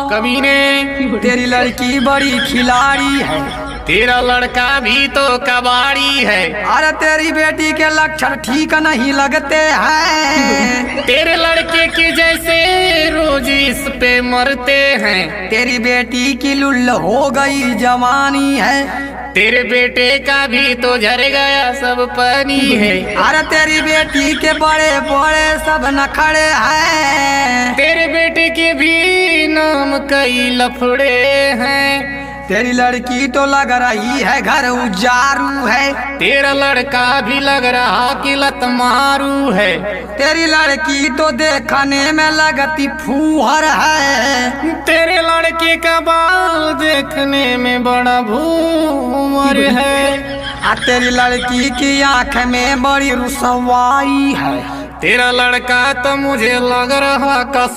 कमीने, तेरी लड़की बड़ी खिलाड़ी है। तेरा लड़का भी तो कबाड़ी है। अरे तेरी बेटी के लक्षण ठीक नहीं लगते हैं। तेरे लड़के के जैसे रोज इस पे मरते हैं। तेरी बेटी की लुल्ल हो गई जवानी है। तेरे बेटे का भी तो झर गया सब पानी है। अरे तेरी बेटी के बड़े बड़े सब नखड़े हैं। तेरे बेटे के भी नाम कई लफड़े हैं। तेरी लड़की तो लग रही है घर उजारू है। तेरा लड़का भी लग रहा कि लत मारू है। तेरी लड़की तो देखने में लगती फूहर है। तेरे लड़के का बाल देखने में बड़ा भूमर है। तेरी लड़की की आंख में बड़ी रुसवाई है। तेरा लड़का तो मुझे लग रहा कस